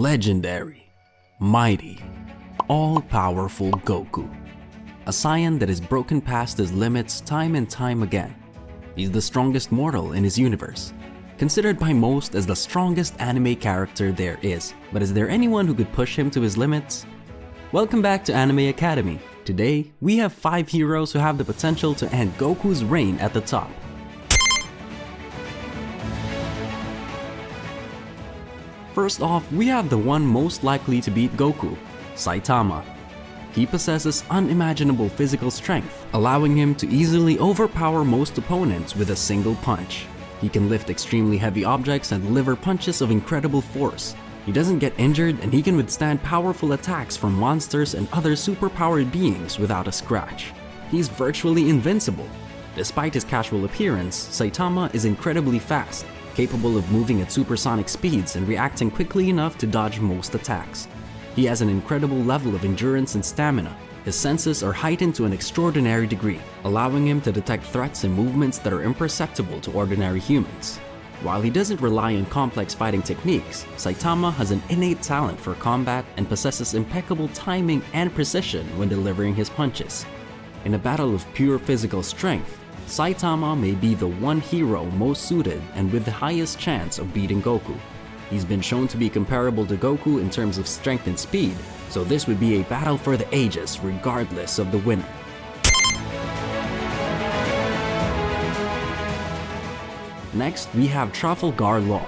legendary, mighty, all-powerful Goku. A Saiyan that has broken past his limits time and time again. He's the strongest mortal in his universe, considered by most as the strongest anime character there is. But is there anyone who could push him to his limits? Welcome back to Anime Academy. Today, we have 5 heroes who have the potential to end Goku's reign at the top. First off, we have the one most likely to beat Goku, Saitama. He possesses unimaginable physical strength, allowing him to easily overpower most opponents with a single punch. He can lift extremely heavy objects and deliver punches of incredible force. He doesn't get injured and he can withstand powerful attacks from monsters and other superpowered beings without a scratch. He's virtually invincible. Despite his casual appearance, Saitama is incredibly fast, capable of moving at supersonic speeds and reacting quickly enough to dodge most attacks. He has an incredible level of endurance and stamina. His senses are heightened to an extraordinary degree, allowing him to detect threats and movements that are imperceptible to ordinary humans. While he doesn't rely on complex fighting techniques, Saitama has an innate talent for combat and possesses impeccable timing and precision when delivering his punches. In a battle of pure physical strength, Saitama may be the one hero most suited and with the highest chance of beating Goku. He's been shown to be comparable to Goku in terms of strength and speed, so this would be a battle for the ages regardless of the winner. Next, we have Trafalgar Law.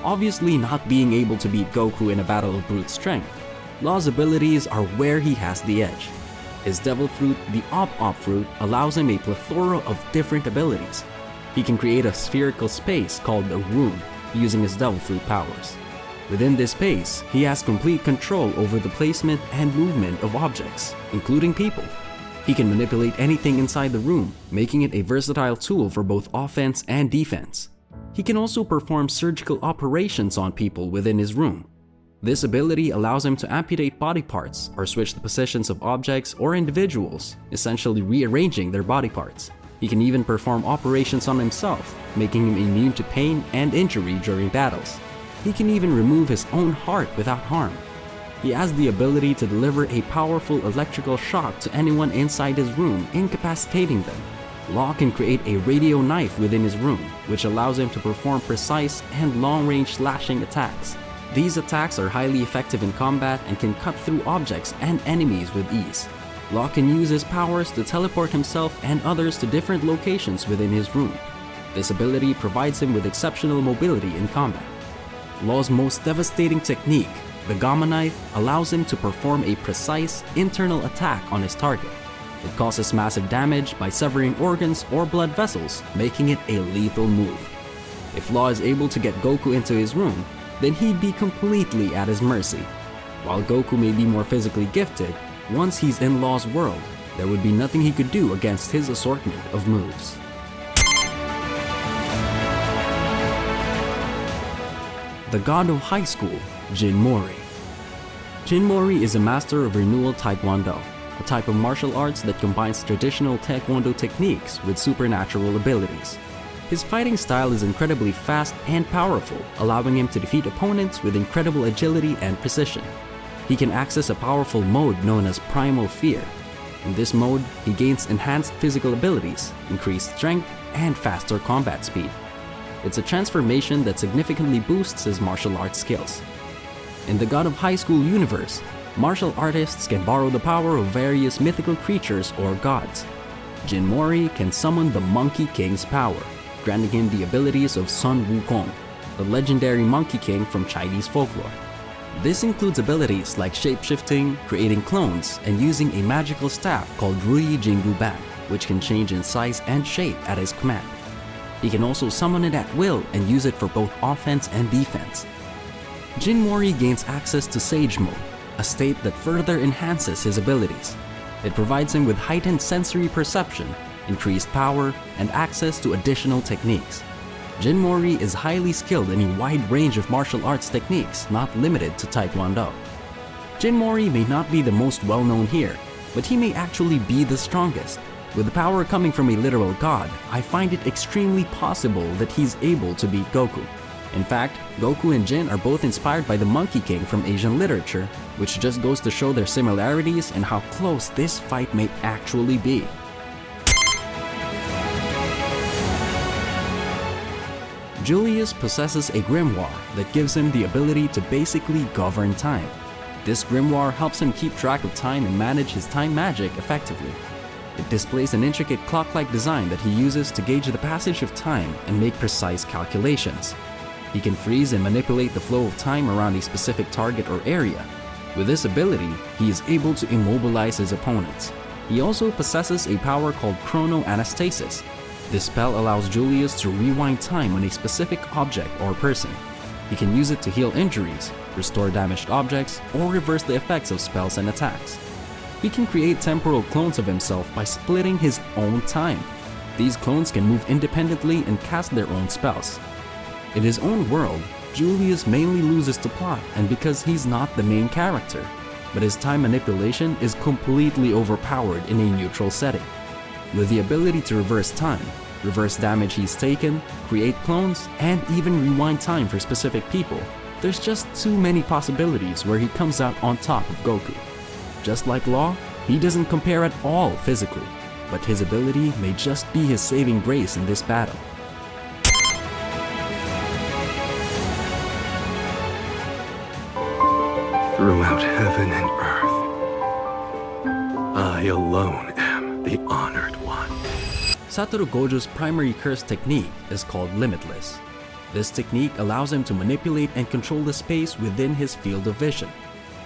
Obviously not being able to beat Goku in a battle of brute strength, Law's abilities are where he has the edge. His Devil Fruit, the Op Fruit, allows him a plethora of different abilities. He can create a spherical space called a room using his Devil Fruit powers. Within this space, he has complete control over the placement and movement of objects, including people. He can manipulate anything inside the room, making it a versatile tool for both offense and defense. He can also perform surgical operations on people within his room. This ability allows him to amputate body parts or switch the positions of objects or individuals, essentially rearranging their body parts. He can even perform operations on himself, making him immune to pain and injury during battles. He can even remove his own heart without harm. He has the ability to deliver a powerful electrical shock to anyone inside his room, incapacitating them. Law can create a radio knife within his room, which allows him to perform precise and long-range slashing attacks. These attacks are highly effective in combat and can cut through objects and enemies with ease. Law can use his powers to teleport himself and others to different locations within his room. This ability provides him with exceptional mobility in combat. Law's most devastating technique, the Gamma Knife, allows him to perform a precise internal attack on his target. It causes massive damage by severing organs or blood vessels, making it a lethal move. If Law is able to get Goku into his room, then he'd be completely at his mercy. While Goku may be more physically gifted, once he's in Law's world, there would be nothing he could do against his assortment of moves. The God of High School, Jin Mori. Jin Mori is a master of renewal Taekwondo, a type of martial arts that combines traditional Taekwondo techniques with supernatural abilities. His fighting style is incredibly fast and powerful, allowing him to defeat opponents with incredible agility and precision. He can access a powerful mode known as Primal Fear. In this mode, he gains enhanced physical abilities, increased strength, and faster combat speed. It's a transformation that significantly boosts his martial arts skills. In the God of High School universe, martial artists can borrow the power of various mythical creatures or gods. Jin Mori can summon the Monkey King's power, granting him the abilities of Sun Wukong, the legendary Monkey King from Chinese folklore. This includes abilities like shapeshifting, creating clones, and using a magical staff called Rui Jingu Ban, which can change in size and shape at his command. He can also summon it at will and use it for both offense and defense. Jin Mori gains access to Sage Mode, a state that further enhances his abilities. It provides him with heightened sensory perception, increased power, and access to additional techniques. Jin Mori is highly skilled in a wide range of martial arts techniques not limited to Taekwondo. Jin Mori may not be the most well-known here, but he may actually be the strongest. With the power coming from a literal god, I find it extremely possible that he's able to beat Goku. In fact, Goku and Jin are both inspired by the Monkey King from Asian literature, which just goes to show their similarities and how close this fight may actually be. Julius possesses a grimoire that gives him the ability to basically govern time. This grimoire helps him keep track of time and manage his time magic effectively. It displays an intricate clock-like design that he uses to gauge the passage of time and make precise calculations. He can freeze and manipulate the flow of time around a specific target or area. With this ability, he is able to immobilize his opponents. He also possesses a power called chronoanastasis. This spell allows Julius to rewind time on a specific object or person. He can use it to heal injuries, restore damaged objects, or reverse the effects of spells and attacks. He can create temporal clones of himself by splitting his own time. These clones can move independently and cast their own spells. In his own world, Julius mainly loses to plot and because he's not the main character, but his time manipulation is completely overpowered in a neutral setting. With the ability to reverse time, reverse damage he's taken, create clones, and even rewind time for specific people, there's just too many possibilities where he comes out on top of Goku. Just like Law, he doesn't compare at all physically, but his ability may just be his saving grace in this battle. Throughout heaven and earth, I alone am the honored one. Satoru Gojo's primary curse technique is called Limitless. This technique allows him to manipulate and control the space within his field of vision.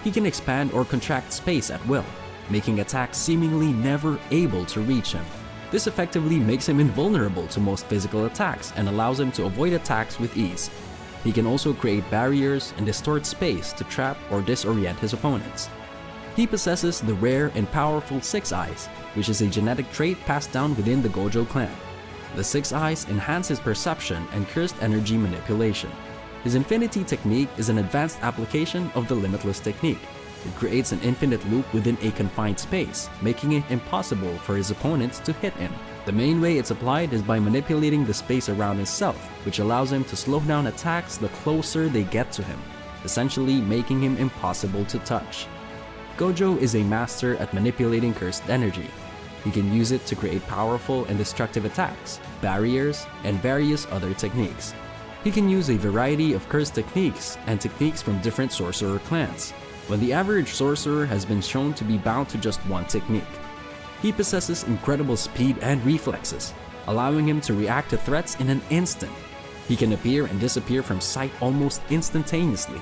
He can expand or contract space at will, making attacks seemingly never able to reach him. This effectively makes him invulnerable to most physical attacks and allows him to avoid attacks with ease. He can also create barriers and distort space to trap or disorient his opponents. He possesses the rare and powerful Six Eyes, which is a genetic trait passed down within the Gojo clan. The Six Eyes enhance his perception and cursed energy manipulation. His Infinity technique is an advanced application of the Limitless technique. It creates an infinite loop within a confined space, making it impossible for his opponents to hit him. The main way it's applied is by manipulating the space around himself, which allows him to slow down attacks the closer they get to him, essentially making him impossible to touch. Gojo is a master at manipulating cursed energy. He can use it to create powerful and destructive attacks, barriers, and various other techniques. He can use a variety of cursed techniques and techniques from different sorcerer clans, when the average sorcerer has been shown to be bound to just one technique. He possesses incredible speed and reflexes, allowing him to react to threats in an instant. He can appear and disappear from sight almost instantaneously.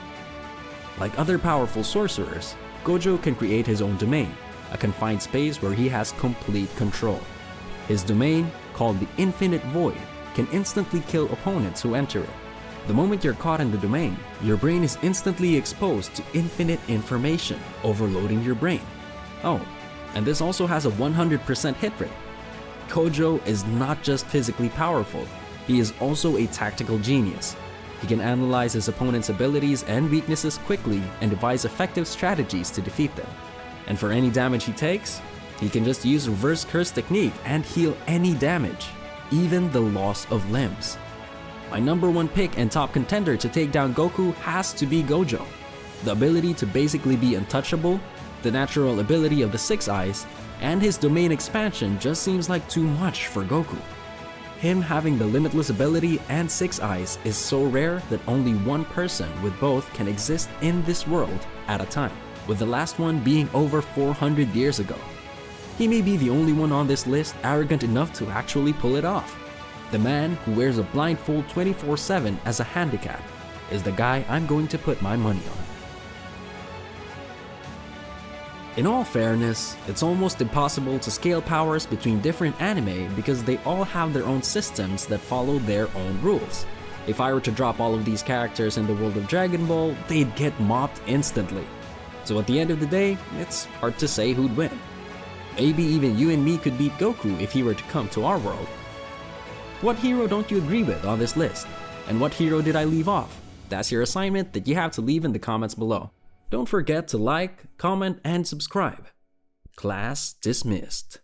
Like other powerful sorcerers, Gojo can create his own domain, a confined space where he has complete control. His domain, called the Infinite Void, can instantly kill opponents who enter it. The moment you're caught in the domain, your brain is instantly exposed to infinite information, overloading your brain. Oh, and this also has a 100% hit rate. Gojo is not just physically powerful, he is also a tactical genius. He can analyze his opponent's abilities and weaknesses quickly and devise effective strategies to defeat them. And for any damage he takes, he can just use reverse curse technique and heal any damage, even the loss of limbs. My number one pick and top contender to take down Goku has to be Gojo. The ability to basically be untouchable, the natural ability of the Six Eyes, and his domain expansion just seems like too much for Goku. Him having the Limitless ability and Six Eyes is so rare that only one person with both can exist in this world at a time, with the last one being over 400 years ago. He may be the only one on this list arrogant enough to actually pull it off. The man who wears a blindfold 24/7 as a handicap is the guy I'm going to put my money on. In all fairness, it's almost impossible to scale powers between different anime because they all have their own systems that follow their own rules. If I were to drop all of these characters in the world of Dragon Ball, they'd get mopped instantly. So at the end of the day, it's hard to say who'd win. Maybe even you and me could beat Goku if he were to come to our world. What hero don't you agree with on this list? And what hero did I leave off? That's your assignment that you have to leave in the comments below. Don't forget to like, comment, and subscribe. Class dismissed.